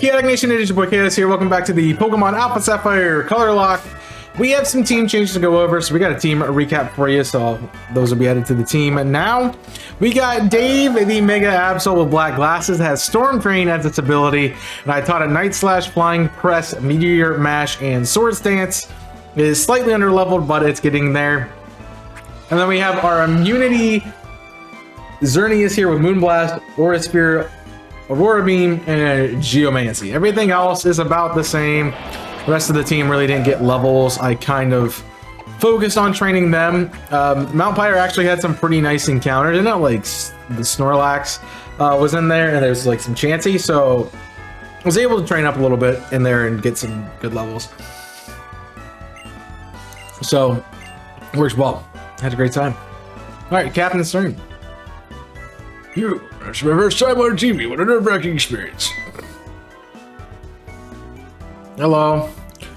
Chaotic Nation, it is your boy Chaos here. Welcome back to the Pokemon Alpha Sapphire Colorlocke. We have some team changes to go over, so we got a team recap for you, so those will be added to the team. And now, we got Dave, the Mega Absol with black glasses, has Storm Train as its ability, and I taught it Night Slash, Flying Press, Meteor Mash, and Sword Stance. It is slightly under-leveled, but it's getting there. And then we have our Immunity Xerneas here with Moonblast, Aura Spear, Aurora Beam, and Geomancy. Everything else is about the same. The rest of the team really didn't get levels. I kind of focused on training them. Mount Pyre actually had some pretty nice encounters. And not like the Snorlax was in there, and there's like some Chansey, so I was able to train up a little bit in there and get some good levels. So it works well. Had a great time. All right, Captain's turn. It's my first time on TV. What a nerve-wracking experience. Hello.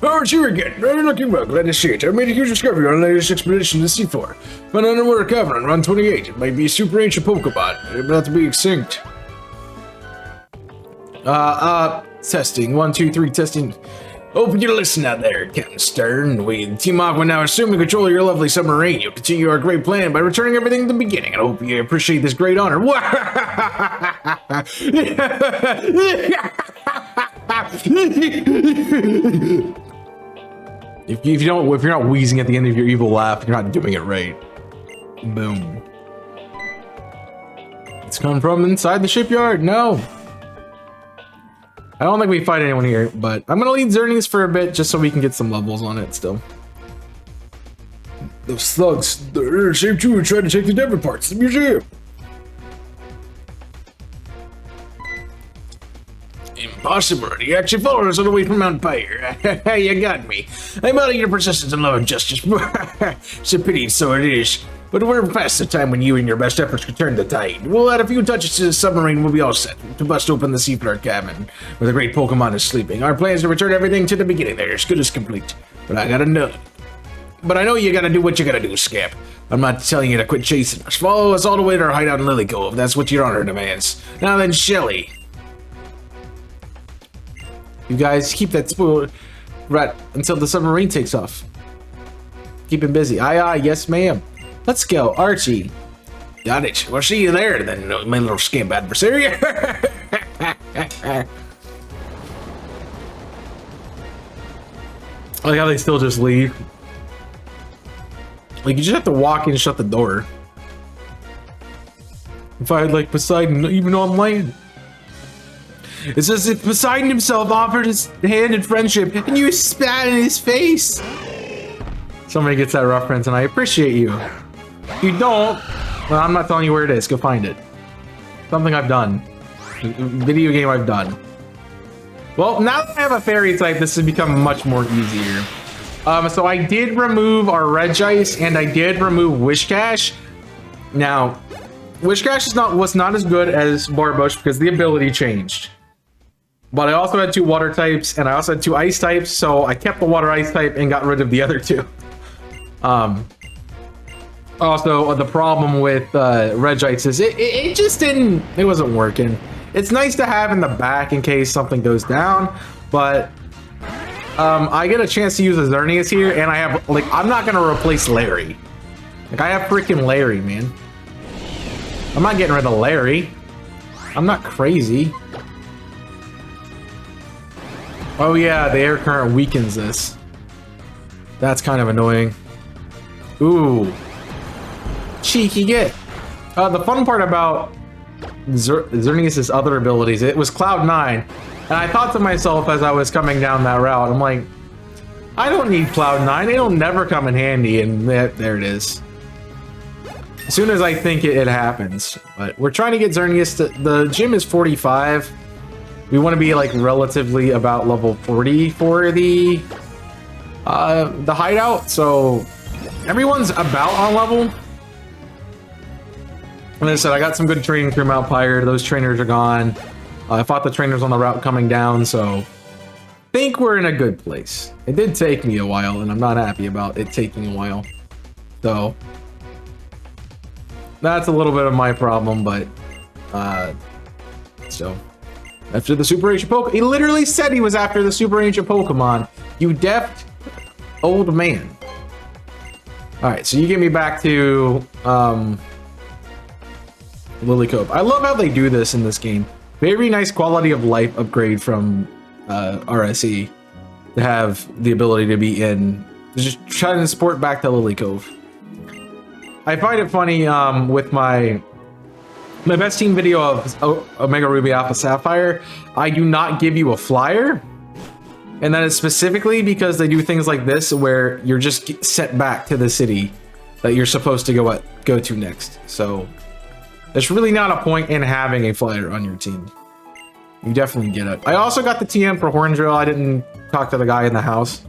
Oh, it's you again. Very looking well. Glad to see it. I made a huge discovery on the latest expedition to C4. Found an underwater cavern on Run 28. It might be a super ancient Pokemon. It about to be extinct. Testing. 1, 2, 3, testing. Open your listen out there, Captain Stern. We, Team Aqua, now assume control of your lovely submarine. You'll continue our great plan by returning everything to the beginning. I hope you appreciate this great honor. If you're not wheezing at the end of your evil laugh, you're not doing it right. Boom. It's coming from inside the shipyard. No. I don't think we fight anyone here, but I'm gonna lead Xerneas for a bit just so we can get some levels on it still. Those slugs, they're safe too, and trying to take the Denver parts to the museum. Impossible. He actually followed us all the way from Mount Pyre. You got me. I value your persistence and love of justice. It's a pity, so it is. But we're past the time when you and your best efforts could turn the tide. We'll add a few touches to the submarine, we'll be all set to bust open the seafloor cabin where the great Pokemon is sleeping. Our plan is to return everything to the beginning. They're as good as complete. But I know you gotta do what you gotta do, Scamp. I'm not telling you to quit chasing us. Follow us all the way to our hideout in Lily Cove. That's what your honor demands. Now then, Shelly. You guys keep that spool rat until the submarine takes off. Keep him busy. Aye, aye, yes, ma'am. Let's go, Archie. Got it. We'll see you there then, my little scamp adversary. I like how they still just leave. Like, you just have to walk in and shut the door. If I had, like, Poseidon even on land. It's as if Poseidon himself offered his hand in friendship and you spat in his face. Somebody gets that reference and I appreciate you. If you don't, well, I'm not telling you where it is. Go find it. Something I've done. Video game I've done. Well, now that I have a fairy type, this has become much more easier. So I did remove our Regice and I did remove Wishcash. Now, Wishcash was not as good as Barbush because the ability changed. But I also had 2 water types and I also had 2 ice types, so I kept the water ice type and got rid of the other 2. Also, the problem with Regice is it wasn't working. It's nice to have in the back in case something goes down, but I get a chance to use a Xerneas here, and I have, like, I'm not gonna replace Larry. Like, I have freaking Larry, man. I'm not getting rid of Larry. I'm not crazy. Oh yeah, the air current weakens this. That's kind of annoying. Ooh. Cheeky get. The fun part about Xerneas' other abilities, it was Cloud 9, and I thought to myself as I was coming down that route, I'm like, I don't need Cloud 9, it'll never come in handy, and there it is. As soon as I think it happens. But we're trying to get Xerneas to, the gym is 45. We want to be like relatively about level 40 for the hideout, so everyone's about on level. Like I said, I got some good training through Mount Pyre. Those trainers are gone. I fought the trainers on the route coming down, so I think we're in a good place. It did take me a while, and I'm not happy about it taking a while. So that's a little bit of my problem, but so After the super ancient Pokemon. He literally said he was after the super ancient Pokemon. You deft old man. Alright, so you get me back to Lily Cove. I love how they do this in this game. Very nice quality of life upgrade from RSE to have the ability to be in. Just try to transport back to Lily Cove. I find it funny with my best team video of Omega Ruby Alpha Sapphire. I do not give you a flyer. And that is specifically because they do things like this where you're just sent back to the city that you're supposed to go to next. So there's really not a point in having a flyer on your team. You definitely get it. I also got the TM for Horn Drill. I didn't talk to the guy in the house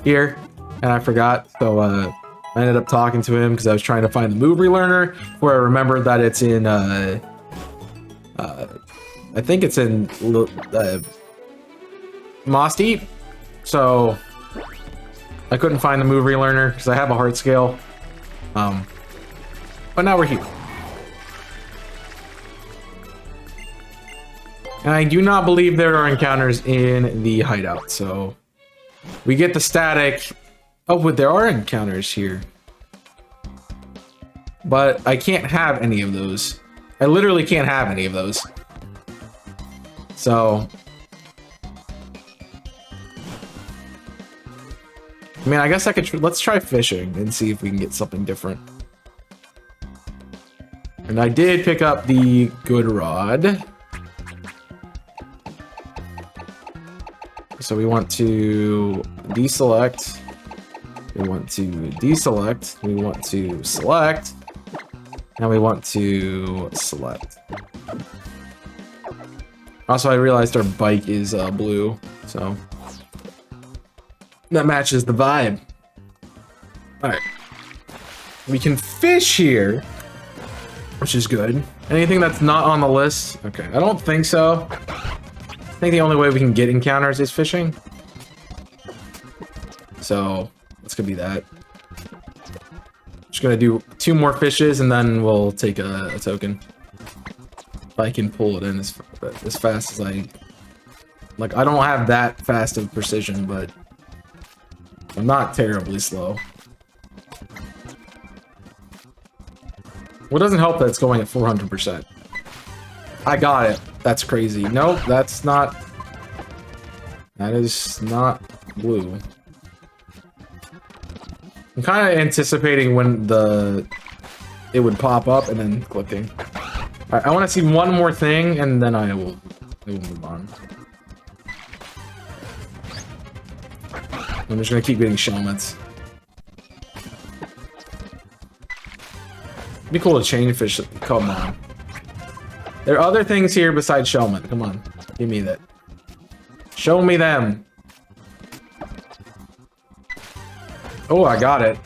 here, and I forgot. So I ended up talking to him because I was trying to find the move relearner, where I remembered that it's in, I think it's in Moss Deep. So I couldn't find the move relearner because I have a heart scale. But now we're here. And I do not believe there are encounters in the hideout, so we get the static. Oh, but there are encounters here. But I can't have any of those. I literally can't have any of those. So I mean, I guess I could let's try fishing and see if we can get something different. And I did pick up the good rod. So we want to deselect. We want to deselect. We want to select. And we want to select. Also, I realized our bike is blue, so that matches the vibe. Alright. We can fish here, which is good. Anything that's not on the list? Okay, I don't think so. I think the only way we can get encounters is fishing. So, it's gonna be that. Just gonna do 2 more fishes and then we'll take a token. If I can pull it in as fast as I... Like, I don't have that fast of precision, but I'm not terribly slow. What doesn't help that it's going at 400%. I got it. That's crazy. Nope, that's not... That is not blue. I'm kind of anticipating when it would pop up and then clicking. Alright, I want to see one more thing and then I will move on. I'm just gonna keep getting shellmets. It'd be cool to chain fish. Come on. There are other things here besides shellmet. Come on. Give me that. Show me them. Oh, I got it.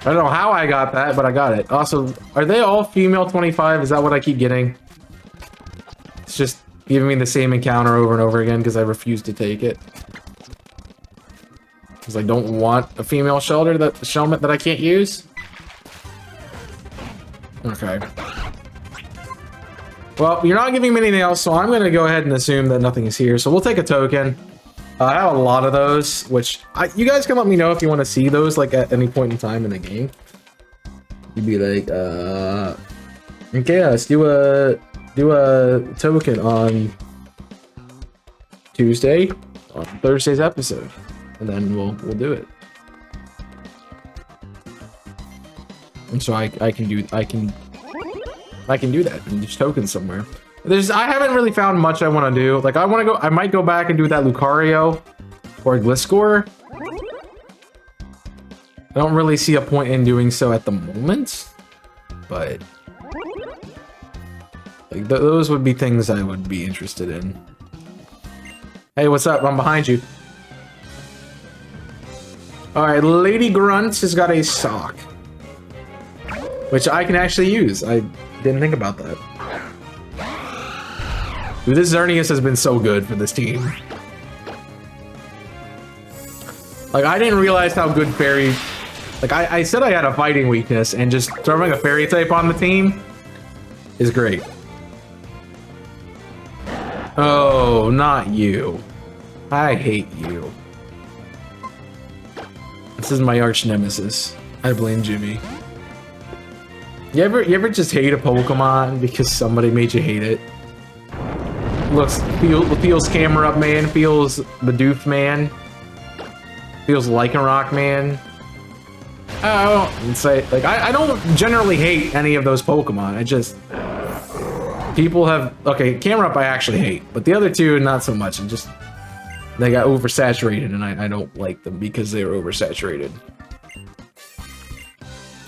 I don't know how I got that, but I got it. Also, are they all female 25? Is that what I keep getting? It's just giving me the same encounter over and over again because I refuse to take it. Because I don't want a female shellmet that I can't use. Okay. Well, you're not giving me anything else, so I'm going to go ahead and assume that nothing is here. So we'll take a token. I have a lot of those, which you guys can let me know if you want to see those, like, at any point in time in the game. You'd be like, okay, let's do a token on Tuesday, on Thursday's episode, and then we'll do it. And so I can do that and just token somewhere. I haven't really found much I want to do. Like, I might go back and do that Lucario or Gliscor. I don't really see a point in doing so at the moment, but like those would be things I would be interested in. Hey, what's up? I'm behind you. All right, Lady Grunt has got a sock, which I can actually use. I didn't think about that. Dude, this Xerneas has been so good for this team. Like, I didn't realize how good Fairy... Like, I said I had a fighting weakness, and just throwing a Fairy type on the team is great. Oh, not you. I hate you. This is my arch nemesis. I blame Jimmy. You ever just hate a Pokemon because somebody made you hate it? Feels Camera Up Man, feels Bidoof Man, feels Lycanroc Man. I don't say, like, I don't generally hate any of those Pokemon. I just, people have, okay, Camera Up I actually hate, but the other two not so much. And just, they got oversaturated, and I don't like them because they're oversaturated.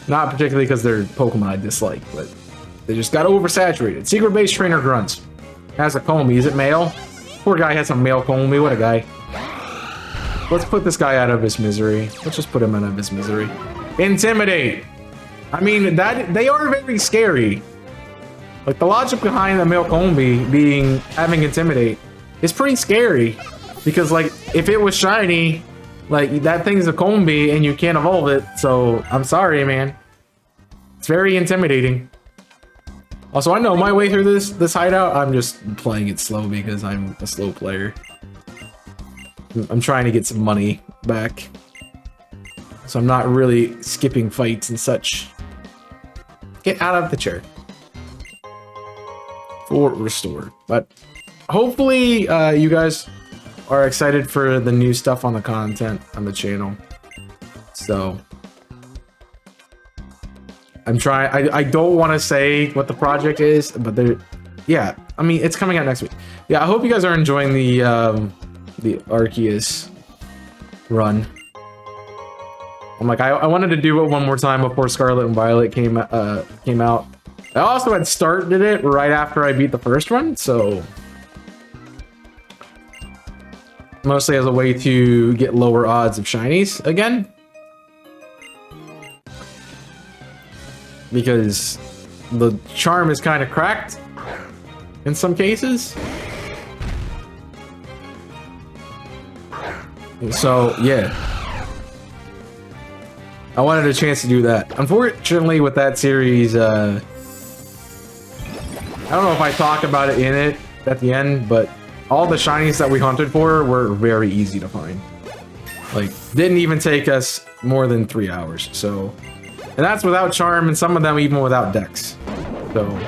Not particularly because they're Pokemon I dislike, but they just got oversaturated. Secret Base Trainer Grunts has a Comey. Is it male? Poor guy has a male Comey. What a guy. Let's put this guy out of his misery. Let's just put him out of his misery. Intimidate. I mean, that they are very scary. Like, the logic behind the male Comey having Intimidate is pretty scary. Because, like, if it was shiny, like, that thing's a Comey and you can't evolve it, so I'm sorry, man. It's very intimidating. Also, I know my way through this hideout. I'm just playing it slow because I'm a slow player. I'm trying to get some money back. So I'm not really skipping fights and such. Get out of the chair. For restore. But hopefully you guys are excited for the new stuff on the content on the channel. So I'm trying. I don't want to say what the project is, but yeah, I mean, it's coming out next week. Yeah, I hope you guys are enjoying the Arceus run. I'm like, I wanted to do it one more time before Scarlet and Violet came out. I also had started it right after I beat the first one, so mostly as a way to get lower odds of shinies again. Because the charm is kind of cracked in some cases. So, yeah. I wanted a chance to do that. Unfortunately, with that series, I don't know if I talk about it in it at the end, but all the shinies that we hunted for were very easy to find. Like, didn't even take us more than 3 hours, so... And that's without charm, and some of them even without dex. So,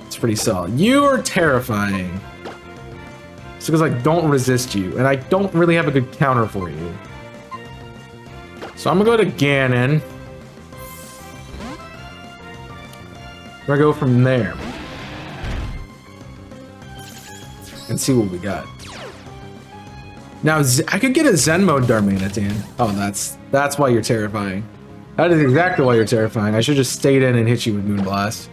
it's pretty solid. You are terrifying. It's because I don't resist you, and I don't really have a good counter for you. So I'm gonna go to Ganon. We're gonna go from there. And see what we got. Now, I could get a Zen mode Darmanitan. Oh, that's why you're terrifying. That is exactly why you're terrifying. I should just stayed in and hit you with Moonblast.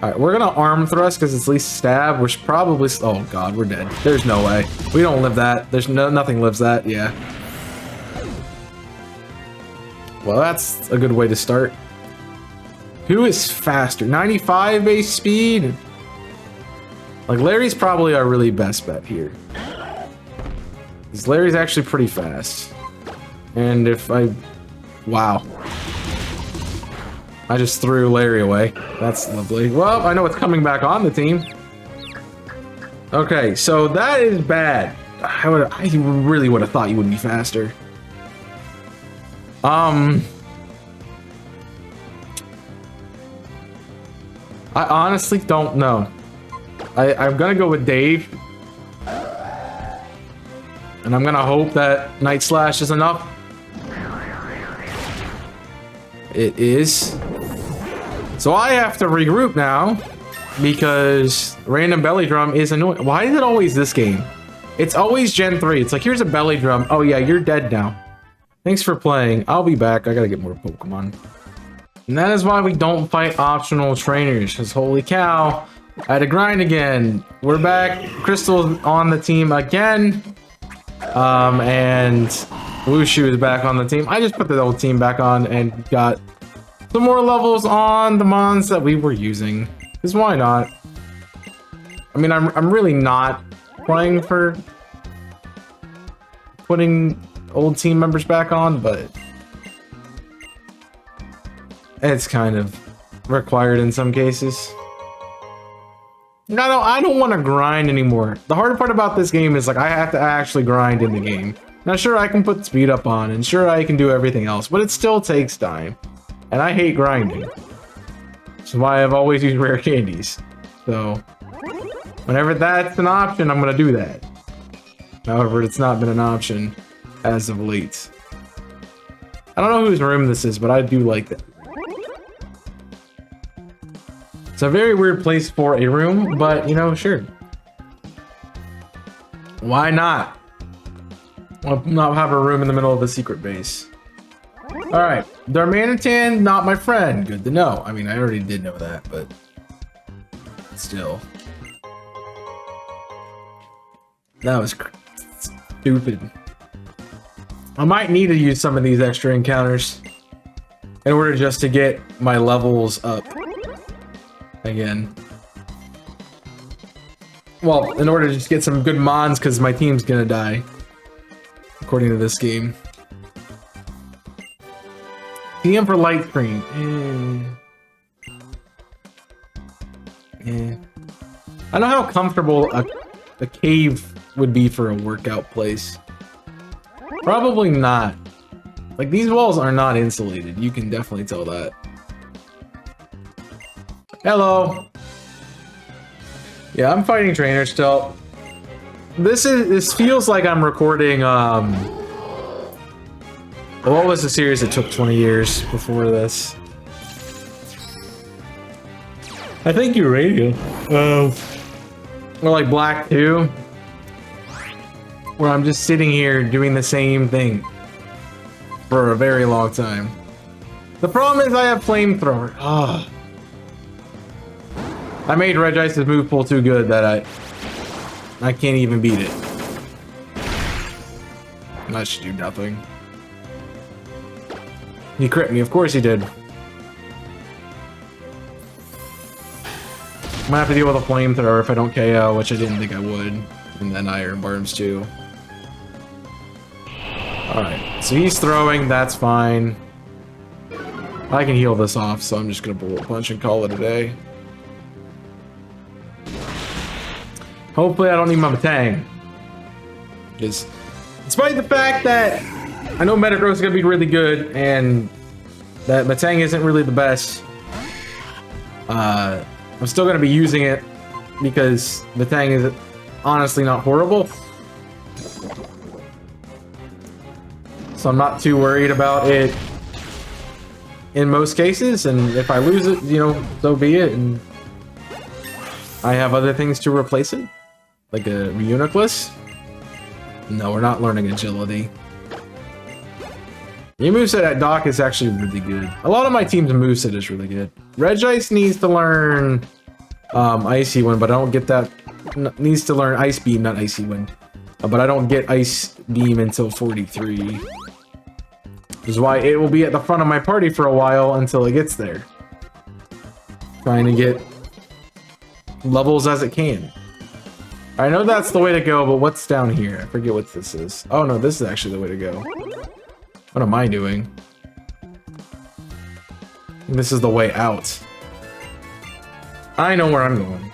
Alright, we're gonna Arm Thrust because it's least stab. We're probably... Oh god, we're dead. There's no way. We don't live that. There's nothing lives that. Yeah. Well, that's a good way to start. Who is faster? 95 base speed? Like, Larry's probably our really best bet here. Because Larry's actually pretty fast. And if I... Wow. I just threw Larry away. That's lovely. Well, I know it's coming back on the team. Okay, so that is bad. I really would have thought you would be faster. I honestly don't know. I'm gonna go with Dave. And I'm gonna hope that Night Slash is enough. It is. So I have to regroup now because random belly drum is annoying. Why is it always this game? It's always Gen 3. It's like, here's a belly drum. Oh yeah, you're dead now. Thanks for playing. I'll be back. I gotta get more Pokemon. And that is why we don't fight optional trainers, because holy cow, I had to grind again. We're back. Crystal's on the team again. And Wushu is back on the team. I just put the old team back on and got some more levels on the mons that we were using. Because why not? I mean, I'm really not playing for putting old team members back on, but it's kind of required in some cases. No, I don't want to grind anymore. The hard part about this game is like I have to actually grind in the game. Now sure, I can put speed up on, and sure I can do everything else, but it still takes time. And I hate grinding. Which is why I've always used rare candies. So, whenever that's an option, I'm gonna do that. However, it's not been an option as of late. I don't know whose room this is, but I do like that. It's a very weird place for a room, but you know, sure. Why not? I'll not have a room in the middle of the secret base. Alright, Darmanitan, not my friend. Good to know. I mean, I already did know that, but still. That was stupid. I might need to use some of these extra encounters in order just to get my levels up again. Well, in order to just get some good mons, because my team's gonna die, according to this game. TM for light screen. I know how comfortable a cave would be for a workout place. Probably not. Like, these walls are not insulated. You can definitely tell that. Hello. Yeah, I'm fighting trainers still. This feels like I'm recording, what was the series that took 20 years before this? I think Urania. Or like Black 2. Where I'm just sitting here doing the same thing for a very long time. The problem is I have flamethrower. Ah. I made Regice's move pool too good that I can't even beat it. That should do nothing. He crit me, of course he did. I'm gonna have to deal with a flamethrower if I don't KO, which I didn't think I would. And then Iron Barms too. Alright, so he's throwing, that's fine. I can heal this off, so I'm just gonna bullet punch and call it a day. Hopefully I don't need my Batang. Because, despite the fact that I know Metagross is gonna be really good, and that Batang isn't really the best, I'm still gonna be using it because Batang is honestly not horrible. So I'm not too worried about it in most cases, and if I lose it, you know, so be it, and I have other things to replace it, like a Reuniclus. No, we're not learning agility. Your moveset at Doc is actually really good. A lot of my team's moveset is really good. Regice needs to learn Icy Wind, but I don't get that. Needs to learn Ice Beam, not Icy Wind. But I don't get Ice Beam until 43. Which is why it will be at the front of my party for a while until it gets there. Trying to get levels as it can. I know that's the way to go, but what's down here? I forget what this is. Oh no, this is actually the way to go. What am I doing? This is the way out. I know where I'm going.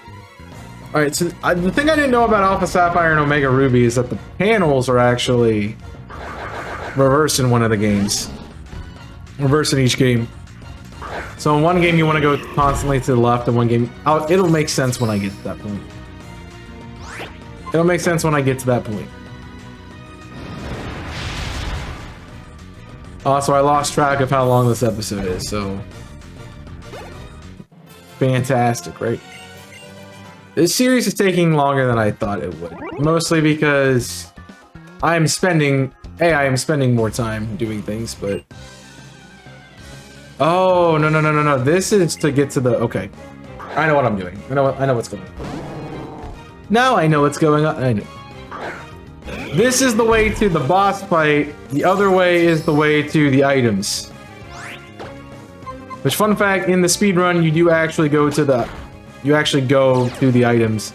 Alright, so the thing I didn't know about Alpha Sapphire and Omega Ruby is that the panels are actually reversed in one of the games. Reverse in each game. So in one game you want to go constantly to the left, and one game... it'll make sense when I get to that point. It'll make sense when I get to that point. Also, I lost track of how long this episode is, so... Fantastic, right? This series is taking longer than I thought it would. Mostly because I am spending more time doing things, but... Oh, no. This is to get to the... Okay. I know what I'm doing. I know what's going on. Now I know what's going on. I know. This is the way to the boss fight. The other way is the way to the items. Which, fun fact, in the speedrun, you do actually go to the... You actually go to the items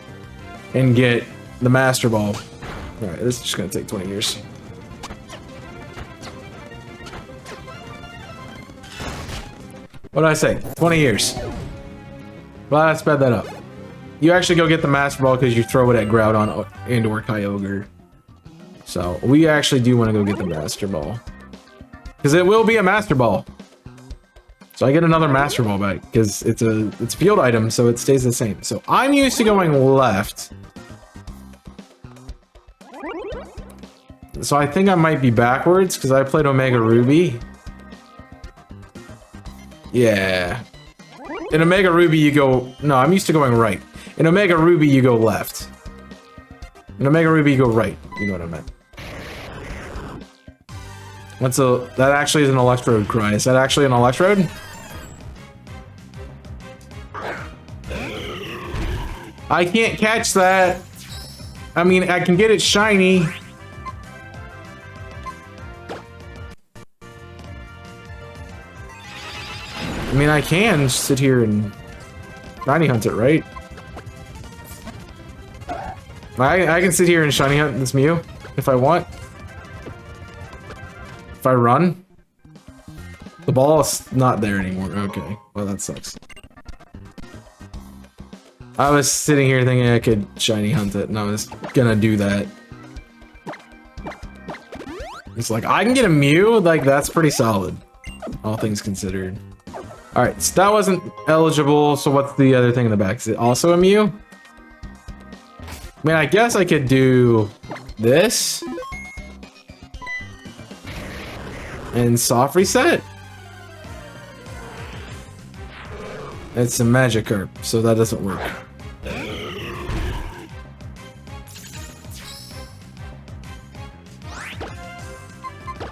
and get the Master Ball. Alright, this is just gonna take 20 years. What did I say? 20 years. Well, I sped that up. you actually go get the Master Ball because you throw it at Groudon and or Kyogre. So we actually do want to go get the Master Ball. Because it will be a Master Ball. So I get another Master Ball back because it's a field item, so it stays the same. So I'm used to going left. So I think I might be backwards because I played Omega Ruby. Yeah. In Omega Ruby you go... No, I'm used to going right. In Omega Ruby you go left. In Omega Ruby you go right. You know what I meant. That actually is an Electrode cry. Is that actually an Electrode? I can't catch that. I mean, I can get it shiny. I mean, I can sit here and shiny hunt it, right? I can sit here and shiny hunt this Mew if I want. If I run. The ball is not there anymore. Okay, well that sucks. I was sitting here thinking I could shiny hunt it, and I was gonna do that. It's like, I can get a Mew? Like, that's pretty solid. All things considered. Alright, so that wasn't eligible, so what's the other thing in the back? Is it also a Mew? I mean, I guess I could do this. And soft reset. It's a Magikarp, so that doesn't work.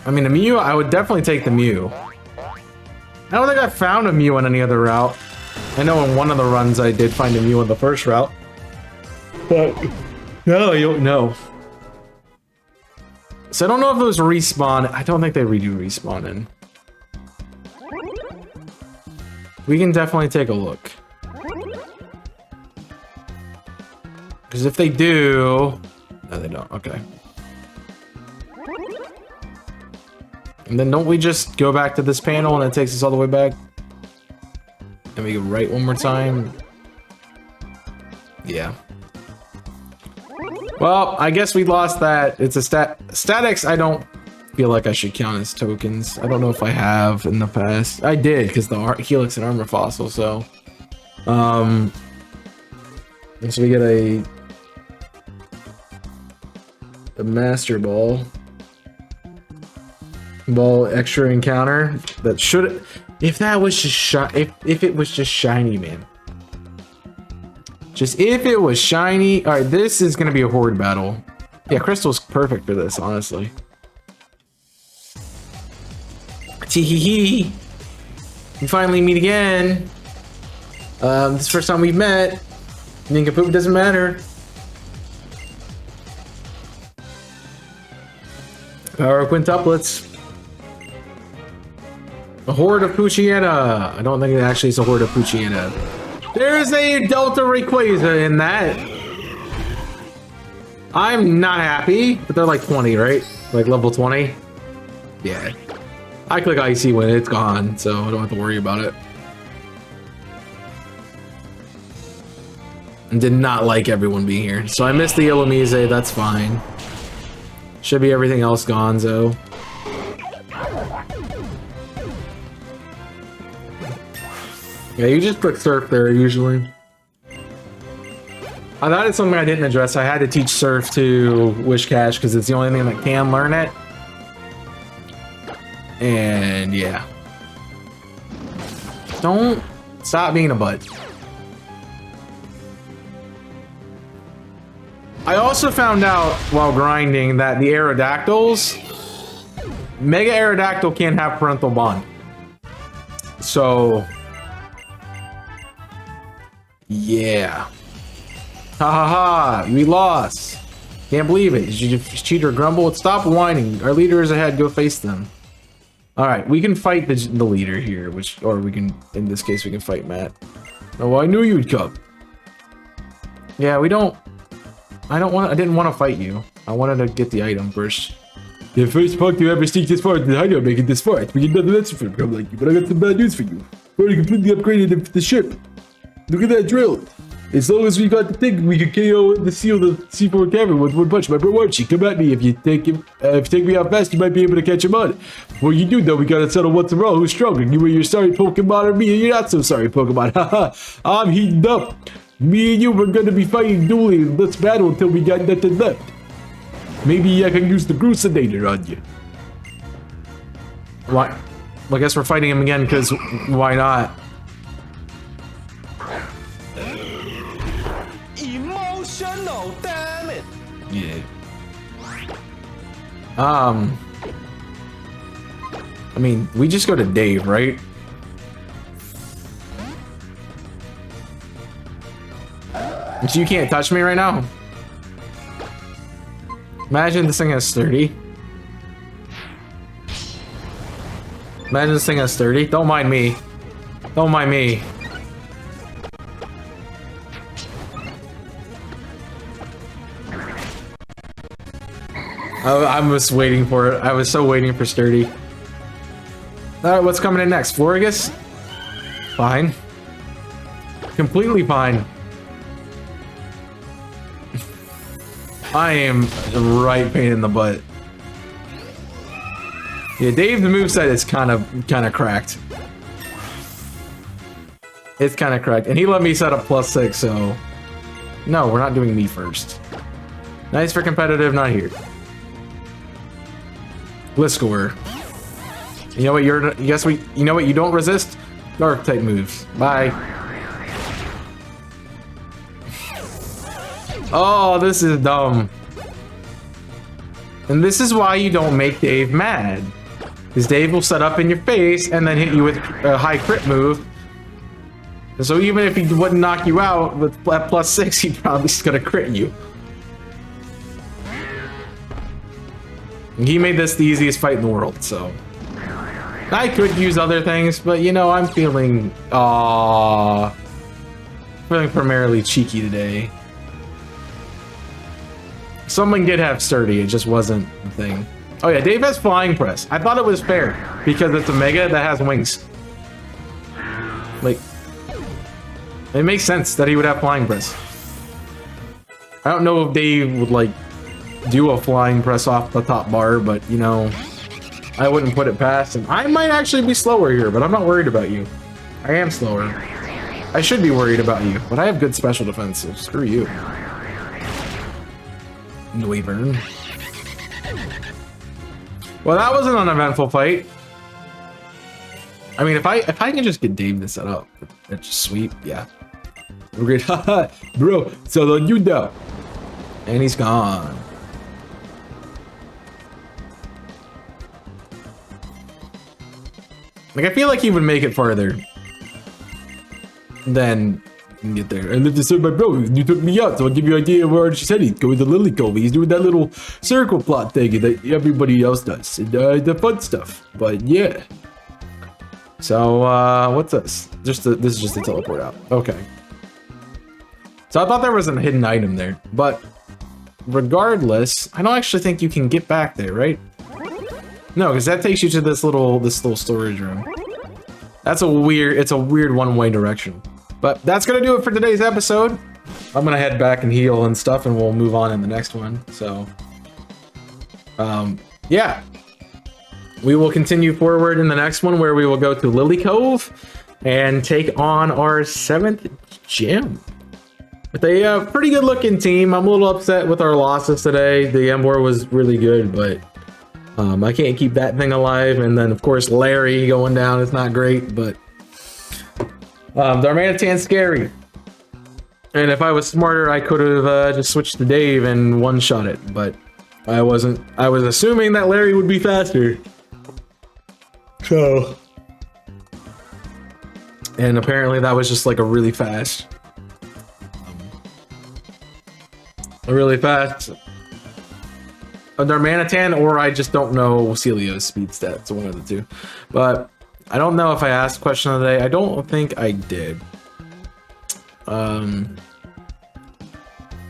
I mean, a Mew, I would definitely take the Mew. I don't think I found a Mew on any other route. I know in one of the runs I did find a Mew on the first route. But no, I don't know. So I don't know if those respawn. I don't think they redo respawning. We can definitely take a look. Because if they do... No, they don't. Okay. And then don't we just go back to this panel and it takes us all the way back? And we go right one more time? Yeah. Well, I guess we lost that. It's a statics. I don't feel like I should count as tokens. I don't know if I have in the past. I did because the Helix and Armor Fossil. So, and so we get a Master Ball. Ball extra encounter that should, if that was just if it was just shiny, man. Just if it was shiny. All right, this is gonna be a horde battle. Yeah, Crystal's perfect for this, honestly. Tee-hee-hee. We finally meet again. This is the first time we've met. Nincompoop doesn't matter. Power quintuplets. A horde of Poochyena. I don't think it actually is a horde of Poochyena. There's a Delta Rayquaza in that. I'm not happy, but they're like 20, right? Like level 20. Yeah. I click Icy when it's gone, so I don't have to worry about it. And did not like everyone being here. So I missed the Illumise, that's fine. Should be everything else gone, though. Yeah, you just click Surf there, usually. I thought it's something I didn't address. I had to teach Surf to Wishcash because it's the only thing that can learn it. And yeah. Don't stop being a butt. I also found out while grinding that the Aerodactyls, Mega Aerodactyl can't have parental bond. So... yeah. Ha ha ha, we lost. Can't believe it. Did you just cheat or grumble? Stop whining. Our leader is ahead. Go face them. Alright, we can fight the leader here, or we can, in this case, we can fight Matt. Oh, I knew you'd come. Yeah, we don't... I didn't want to fight you. I wanted to get the item first. The first punk to ever sneak this far into the hideout making this far. We get nothing else for him like you, but I got some bad news for you. We already completely upgraded the ship. Look at that drill. As long as we got the thing, we can KO the seal the C4 cavern with one punch. My bro Archie, come at me. If you take me out fast, you might be able to catch him on. Before you do, though, we gotta settle once and for all who's stronger. You and your sorry Pokemon, or me and your not so sorry Pokemon. Haha, I'm heating up. Me and you, we're gonna be fighting dueling. Let's battle until we got nothing left. Maybe I can use the Grucinator on you. Why? Well, I guess we're fighting him again, because why not? Emotional, damn it! Yeah. I mean, we just go to Dave, right? So you can't touch me right now? Imagine this thing has 30. Imagine this thing has 30. Don't mind me. Don't mind me. I was waiting for it. I was so waiting for sturdy. Alright, what's coming in next? Florigus? Fine. Completely fine. I am right pain in the butt. Yeah, Dave, the moveset is kind of cracked. It's kind of cracked. And he let me set up +6, so... No, we're not doing me first. Nice for competitive, not here. Gliscor. You know what? You know what? You don't resist dark type moves. Bye. Oh, this is dumb. And this is why you don't make Dave mad. Because Dave will set up in your face and then hit you with a high crit move. And so even if he wouldn't knock you out with at +6, he's probably just gonna crit you. He made this the easiest fight in the world, so... I could use other things, but you know, I'm feeling... feeling primarily cheeky today. Someone did have sturdy, it just wasn't the thing. Oh yeah, Dave has flying press. I thought it was fair, because it's a mega that has wings. Like... It makes sense that he would have flying press. I don't know if Dave would, like... do a flying press off the top bar, but you know, I wouldn't put it past him. I might actually be slower here, but I'm not worried about you. I am slower. I should be worried about you, but I have good special defense, so screw you. Noivern. Well, that was an uneventful fight. I mean, if I can just get Dave to set up, it's just sweet, yeah. We're great. Haha, bro, so then you know. And he's gone. Like, I feel like he would make it farther than get there. And this is my bro, you took me out, so I'll give you an idea of where she said he's going to Lily Cove. He's doing that little circle plot thing that everybody else does. And, the fun stuff. But yeah. So, what's this? This is just a teleport out. Okay. So I thought there was a hidden item there. But regardless, I don't actually think you can get back there, right? No, because that takes you to this little storage room. It's a weird one-way direction. But that's gonna do it for today's episode. I'm gonna head back and heal and stuff, and we'll move on in the next one. So, yeah. We will continue forward in the next one, where we will go to Lily Cove and take on our 7th gym. With a pretty good looking team. I'm a little upset with our losses today. The Emboar was really good, but I can't keep that thing alive. And then, of course, Larry going down is not great, but Darmanitan's scary. And if I was smarter, I could have just switched to Dave and one-shot it, but I wasn't. I was assuming that Larry would be faster. So... And apparently that was just like a really fast... a Darmanitan, or I just don't know Celio's speed stats, one of the two. But I don't know if I asked question of the day. I don't think I did.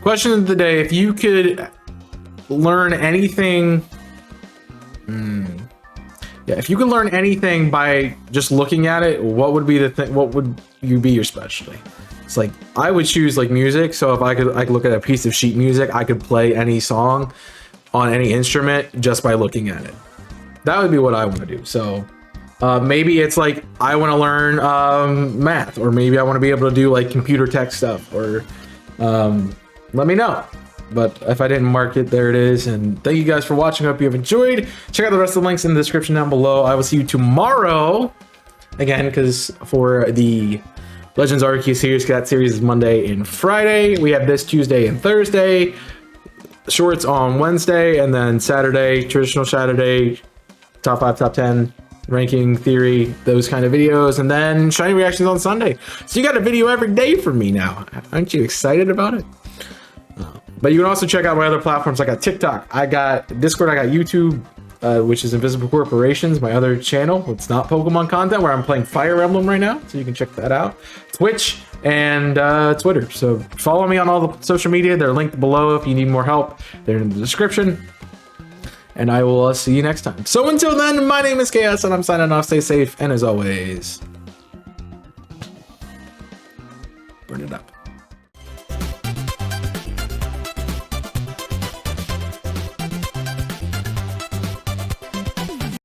Question of the day: if you could learn anything, yeah, if you could learn anything by just looking at it, what would be the thing? What would you be your specialty? It's like I would choose like music. So if I could look at a piece of sheet music, I could play any song on any instrument just by looking at it. That would be what I want to do. So maybe it's like I want to learn math, or maybe I want to be able to do like computer tech stuff, or let me know. But if I didn't mark it, there it is. And thank you guys for watching. I hope you have enjoyed. Check out the rest of the links in the description down below. I will see you tomorrow again, because for the Legends Arceus series, that series is Monday and Friday. We have this Tuesday and Thursday. Shorts on Wednesday, and then Saturday, traditional Saturday, top 5, top 10, ranking, theory, those kind of videos, and then shiny reactions on Sunday. So you got a video every day from me now. Aren't you excited about it? But you can also check out my other platforms. I got TikTok, I got Discord, I got YouTube, which is Invisible Corporations, my other channel. It's not Pokemon content, where I'm playing Fire Emblem right now, so you can check that out. Twitch and Twitter. So follow me on all the social media. They're linked below if you need more help. They're in the description. And I will see you next time. So until then, my name is Chaos, and I'm signing off. Stay safe, and as always, burn it up.